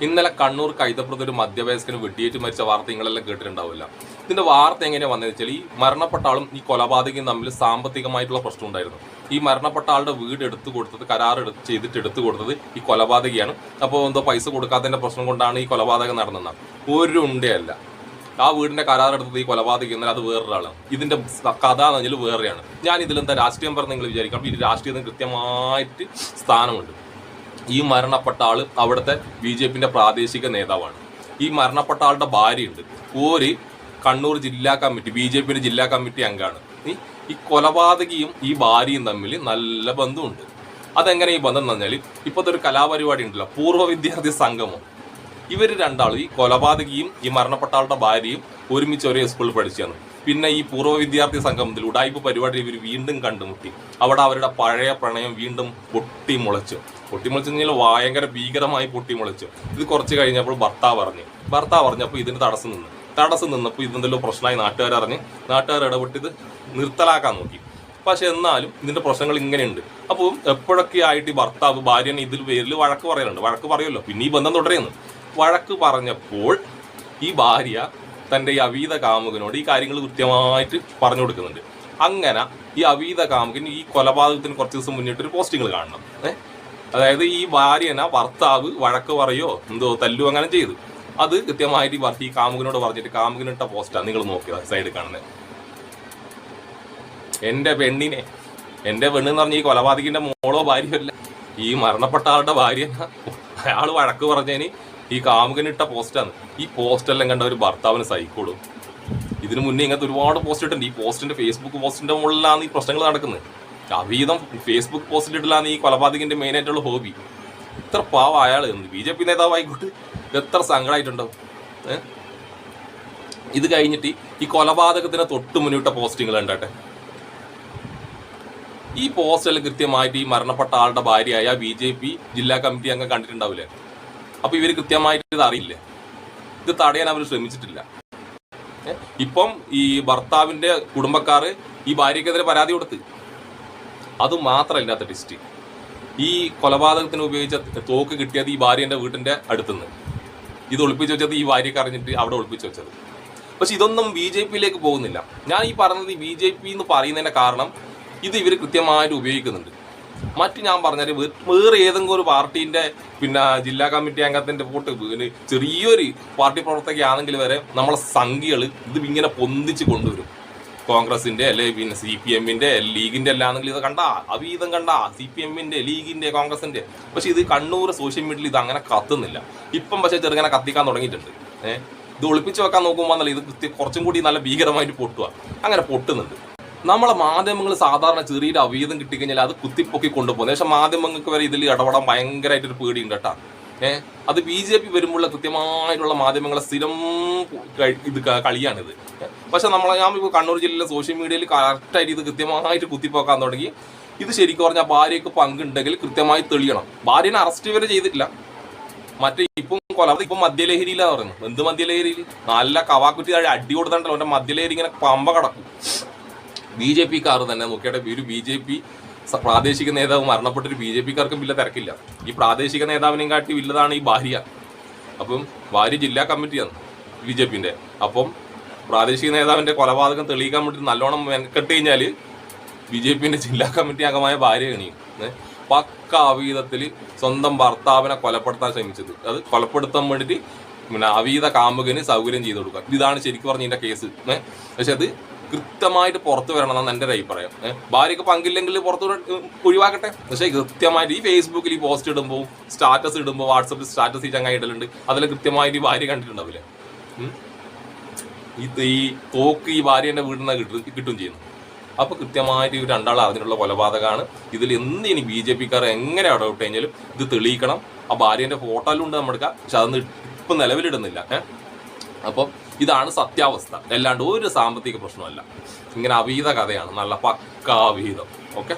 ഇന്നലെ കണ്ണൂർ കൈതപ്പുറത്ത് ഒരു മധ്യവയസ്കന് വെടിയേറ്റ് മരിച്ച വാർത്ത നിങ്ങളെല്ലാം കേട്ടിട്ടുണ്ടാവില്ല. ഇതിന്റെ വാർത്ത എങ്ങനെയാ വന്നതെന്ന് വെച്ചാൽ, ഈ മരണപ്പെട്ട ആളും ഈ കൊലപാതകയും തമ്മിൽ സാമ്പത്തികമായിട്ടുള്ള പ്രശ്നം ഉണ്ടായിരുന്നു. ഈ മരണപ്പെട്ട ആളുടെ വീട് എടുത്തു കൊടുത്തത്, ചെയ്തിട്ട് എടുത്തു കൊടുത്തത് ഈ കൊലപാതകയാണ്. അപ്പോൾ എന്തോ പൈസ കൊടുക്കാത്തതിന്റെ പ്രശ്നം കൊണ്ടാണ് ഈ കൊലപാതകം നടന്നതെന്നാണ്. ഒരു ഉണ്ടയല്ല. ആ വീടിന്റെ കരാറെടുത്തത് ഈ കൊലപാതകം എന്നാൽ അത് വേറൊരാളാണ്. ഇതിന്റെ കഥ എന്ന് പറഞ്ഞാൽ വേറെയാണ്. ഞാൻ ഇതിലെന്താ രാഷ്ട്രീയം പറഞ്ഞ് നിങ്ങൾ വിചാരിക്കണം. ഈ രാഷ്ട്രീയത്തിന് കൃത്യമായിട്ട് സ്ഥാനമുണ്ട്. ഈ മരണപ്പെട്ട ആള് അവിടുത്തെ BJPന്റെ പ്രാദേശിക നേതാവാണ്. ഈ മരണപ്പെട്ട ആളുടെ ഭാര്യയുണ്ട്. ഒരു കണ്ണൂർ ജില്ലാ കമ്മിറ്റി, BJPന്റെ ജില്ലാ കമ്മിറ്റി അംഗമാണ്. ഈ കൊലപാതകിയും ഈ ഭാര്യയും തമ്മിൽ നല്ല ബന്ധമുണ്ട്. അതെങ്ങനെ ഈ ബന്ധം എന്ന് പറഞ്ഞാൽ, ഇപ്പോഴത്തെ ഒരു കലാപരിപാടി ഉണ്ടല്ലോ, പൂർവ്വ വിദ്യാർത്ഥി സംഗമം. ഇവർ രണ്ടാളും, ഈ കൊലപാതകിയും ഈ മരണപ്പെട്ട ആളുടെ ഭാര്യയും ഒരുമിച്ച് ഒരേ സ്കൂളിൽ പഠിച്ചാണ്. പിന്നെ ഈ പൂർവ്വ വിദ്യാർത്ഥി സംഗമത്തിൽ ഉടായ്പ പരിപാടി ഇവർ വീണ്ടും കണ്ടുമുട്ടി. അവിടെ അവരുടെ പഴയ പ്രണയം വീണ്ടും പൊട്ടിമുളച്ചു കഴിഞ്ഞാൽ ഭയങ്കര ഭീകരമായി പൊട്ടിമുളച്ചു. ഇത് കുറച്ച് കഴിഞ്ഞപ്പോൾ ഭർത്താവ് പറഞ്ഞപ്പോൾ ഇതിന് തടസ്സം നിന്നപ്പോൾ ഇതെന്തെല്ലോ പ്രശ്നമായി നാട്ടുകാർ ഇടപെട്ട് ഇത് നിർത്തലാക്കാൻ നോക്കി. പക്ഷെ എന്നാലും ഇതിന്റെ പ്രശ്നങ്ങൾ ഇങ്ങനെയുണ്ട്. അപ്പോൾ എപ്പോഴൊക്കെ ആയിട്ട് ഈ ഭർത്താവ് ഭാര്യനെ ഇതിൽ പേരിൽ വഴക്ക് പറയുമല്ലോ. പിന്നെ ഈ ബന്ധം തുടരുന്നു. വഴക്ക് പറഞ്ഞപ്പോൾ ഈ ഭാര്യ തൻ്റെ ഈ അവീത കാമുകനോട് ഈ കാര്യങ്ങൾ കൃത്യമായിട്ട് പറഞ്ഞു കൊടുക്കുന്നുണ്ട്. അങ്ങനെ ഈ അവീത കാമുകൻ ഈ കൊലപാതകത്തിന് കുറച്ച് ദിവസം മുന്നിട്ടൊരു പോസ്റ്റിങ്ങൾ കാണണം. അതായത് ഈ ഭാര്യനെ ഭർത്താവ് വഴക്ക് പറയോ എന്തോ തല്ലു അങ്ങനെ ചെയ്തു. അത് കൃത്യമായിട്ട് ഈ കാമുകനോട് പറഞ്ഞിട്ട് കാമുകനിട്ട പോസ്റ്റാണ് നിങ്ങൾ നോക്കിയത് സൈഡിൽ കാണുന്നത്. എൻ്റെ പെണ്ണ് എന്ന് പറഞ്ഞ ഈ കൊലപാതകിന്റെ മോളോ ഭാര്യയല്ല, ഈ മരണപ്പെട്ട ആളുടെ ഭാര്യ. അയാൾ വഴക്ക് പറഞ്ഞതിന് ഈ കാമുകനിട്ട പോസ്റ്റാണ്. ഈ പോസ്റ്റെല്ലാം കണ്ട ഒരു ഭർത്താവിന് സഹിക്കോളും. ഇതിനു മുന്നേ ഇങ്ങനത്തെ ഒരുപാട് പോസ്റ്റ് ഇട്ടുണ്ട്. ഈ പോസ്റ്റിന്റെ ഫേസ്ബുക്ക് പോസ്റ്റിന്റെ മുകളിലാണ് ഈ പ്രശ്നങ്ങൾ നടക്കുന്നത്. അവീതം ഫേസ്ബുക്ക് പോസ്റ്റിലിട്ടാണ് ഈ കൊലപാതകിന്റെ മെയിൻ ആയിട്ടുള്ള ഹോബി. ഇത്ര പാവ അയാൾ BJP നേതാവായിക്കോട്ട് എത്ര സങ്കടമായിട്ടുണ്ടാവും. ഇത് കഴിഞ്ഞിട്ട് ഈ കൊലപാതകത്തിന് തൊട്ട് മുന്നിട്ട പോസ്റ്റിങ്ങൾ ഉണ്ടാട്ടെ. ഈ പോസ്റ്റെല്ലാം കൃത്യമായിട്ട് ഈ മരണപ്പെട്ട ആളുടെ ഭാര്യയായ BJP ജില്ലാ കമ്മിറ്റി അംഗം കണ്ടിട്ടുണ്ടാവില്ലേ? അപ്പൊ ഇവര് കൃത്യമായിട്ട് ഇത് അറിയില്ലേ? ഇത് തടയാൻ അവർ ശ്രമിച്ചിട്ടില്ല. ഇപ്പം ഈ ഭർത്താവിന്റെ കുടുംബക്കാർ ഈ ഭാര്യക്കെതിരെ പരാതി കൊടുത്ത്. അത് മാത്രമല്ല ടെസ്റ്റ്, ഈ കൊലപാതകത്തിന് ഉപയോഗിച്ച തോക്ക് കിട്ടിയത് ഈ ഭാര്യന്റെ വീട്ടിന്റെ അടുത്തുനിന്ന്. ഇത് ഒളിപ്പിച്ചു വെച്ചത് ഈ ഭാര്യക്ക് അറിഞ്ഞിട്ട് അവിടെ ഒളിപ്പിച്ചു വെച്ചത്. പക്ഷെ ഇതൊന്നും BJPയിലേക്ക് പോകുന്നില്ല. ഞാൻ ഈ പറഞ്ഞത് BJP എന്ന് പറയുന്നതിന്റെ കാരണം ഇത് ഇവർ കൃത്യമായിട്ട് ഉപയോഗിക്കുന്നുണ്ട്. മറ്റു ഞാൻ പറഞ്ഞാൽ വേറെ ഏതെങ്കിലും ഒരു പാർട്ടീന്റെ പിന്നെ ജില്ലാ കമ്മിറ്റി അംഗത്തിന്റെ വോട്ട് ചെറിയൊരു പാർട്ടി പ്രവർത്തകയാണെങ്കിൽ വരെ നമ്മളെ സംഖ്യകൾ ഇത് ഇങ്ങനെ പൊന്തിച്ച് കൊണ്ടുവരും. കോൺഗ്രസിന്റെ അല്ലെ പിന്നെ CPMന്റെ ലീഗിന്റെ അല്ലാന്നെങ്കിൽ ഇത് കണ്ട അവീതം കണ്ട CPMന്റെ ലീഗിന്റെ കോൺഗ്രസിന്റെ. പക്ഷെ ഇത് കണ്ണൂർ സോഷ്യൽ മീഡിയയിൽ ഇത് അങ്ങനെ കത്തുന്നില്ല. ഇപ്പം പക്ഷെ ചെറുങ്ങനെ കത്തിക്കാൻ തുടങ്ങിയിട്ടുണ്ട്. ഇത് ഒളിപ്പിച്ച് വെക്കാൻ നോക്കുമ്പോൾ ഇത് കുറച്ചും കൂടി നല്ല ഭീകരമായിട്ട് പൊട്ടുക. അങ്ങനെ പൊട്ടുന്നുണ്ട്. നമ്മളെ മാധ്യമങ്ങൾ സാധാരണ ചെറിയൊരു അവീതം കിട്ടിക്കഴിഞ്ഞാൽ അത് കുത്തിപ്പൊക്കി കൊണ്ടുപോകുന്നത്. പക്ഷെ മാധ്യമങ്ങൾക്ക് വരെ ഇതിൽ ഇടപെടാൻ ഭയങ്കരമായിട്ടൊരു പേടിയുണ്ട് കേട്ടാ. അത് BJP വരുമ്പോഴുള്ള കൃത്യമായിട്ടുള്ള മാധ്യമങ്ങളെ സ്ഥിരം ഇത് കളിയാണിത്. പക്ഷെ ഞാൻ ഇപ്പോൾ കണ്ണൂർ ജില്ലയിലെ സോഷ്യൽ മീഡിയയിൽ കറക്റ്റായിട്ട് ഇത് കൃത്യമായിട്ട് കുത്തിപ്പോക്കാൻ തുടങ്ങി. ഇത് ശരിക്കും പറഞ്ഞാൽ ഭാര്യയ്ക്ക് പങ്കുണ്ടെങ്കിൽ കൃത്യമായി തെളിയണം. ഭാര്യനെ അറസ്റ്റ് വരെ ചെയ്തിട്ടില്ല. മറ്റേ ഇപ്പം മദ്യലഹരിയിലാന്ന് പറയുന്നത്. എന്ത് മദ്യലഹരിയിൽ? നല്ല കവാക്കുറ്റി അടി കൊടുത്തണ്ടല്ലോ. അവൻ്റെ മദ്യലഹരി ഇങ്ങനെ പമ്പ കടക്കും. BJPക്കാർ തന്നെ നോക്കിയാട്ടെ, ഒരു BJP പ്രാദേശിക നേതാവ് മരണപ്പെട്ടൊരു BJPക്കാർക്കും വലിയ തിരക്കില്ല. ഈ പ്രാദേശിക നേതാവിനെയും കാട്ടി വലുതാണ് ഈ ഭാര്യ. അപ്പം ഭാര്യ ജില്ലാ കമ്മിറ്റിയാണ് BJPന്റെ. അപ്പം പ്രാദേശിക നേതാവിന്റെ കൊലപാതകം തെളിയിക്കാൻ വേണ്ടി നല്ലോണം മെനക്കെട്ട് കഴിഞ്ഞാൽ BJPന്റെ ജില്ലാ കമ്മിറ്റി അംഗമായ ഭാര്യ കണിയും. പക്ക അവീതത്തിൽ സ്വന്തം ഭർത്താവിനെ കൊലപ്പെടുത്താൻ ശ്രമിച്ചത്. അത് കൊലപ്പെടുത്താൻ വേണ്ടിയിട്ട് പിന്നെ അവീത കാമുകന് സൗകര്യം ചെയ്തു കൊടുക്കുക. ഇതാണ് ശരിക്കും പറഞ്ഞ ഇതിന്റെ കേസ്. പക്ഷെ അത് കൃത്യമായിട്ട് പുറത്തു വരണമെന്നാണ് എൻ്റെ ഒരു അഭിപ്രായം. ഭാര്യക്ക് പങ്കില്ലെങ്കിൽ പുറത്ത് ഒഴിവാക്കട്ടെ. പക്ഷേ കൃത്യമായിട്ട് ഈ ഫേസ്ബുക്കിൽ ഈ പോസ്റ്റ് ഇടുമ്പോൾ, സ്റ്റാറ്റസ് ഇടുമ്പോൾ, വാട്സപ്പിൽ സ്റ്റാറ്റസ് ഈ ചങ്ങായി ഇടലുണ്ട്. അതിൽ കൃത്യമായിട്ട് ഈ ഭാര്യ കണ്ടിട്ടുണ്ടാവില്ലേ? ഈ തോക്ക് ഈ ഭാര്യൻ്റെ വീട്ടിൽ നിന്ന് കിട്ടും ചെയ്യുന്നു. അപ്പോൾ കൃത്യമായിട്ട് ഈ രണ്ടാൾ അറിഞ്ഞിട്ടുള്ള കൊലപാതകമാണ്. ഇതിൽ എന്തിനി BJPക്കാർ എങ്ങനെ ഇടപെട്ട് കഴിഞ്ഞാലും ഇത് തെളിയിക്കണം. ആ ഭാര്യൻ്റെ ഫോട്ടോയിലുണ്ട് നമ്മുടെ, പക്ഷെ അതൊന്നും ഇപ്പം നിലവിലിടുന്നില്ല. അപ്പം ഇതാണ് സത്യാവസ്ഥ. അല്ലാണ്ട് ഒരു സാമ്പത്തിക പ്രശ്നമല്ല. ഇങ്ങനെ അവീത കഥയാണ്, നല്ല പക്ക അവീതം. ഓക്കെ.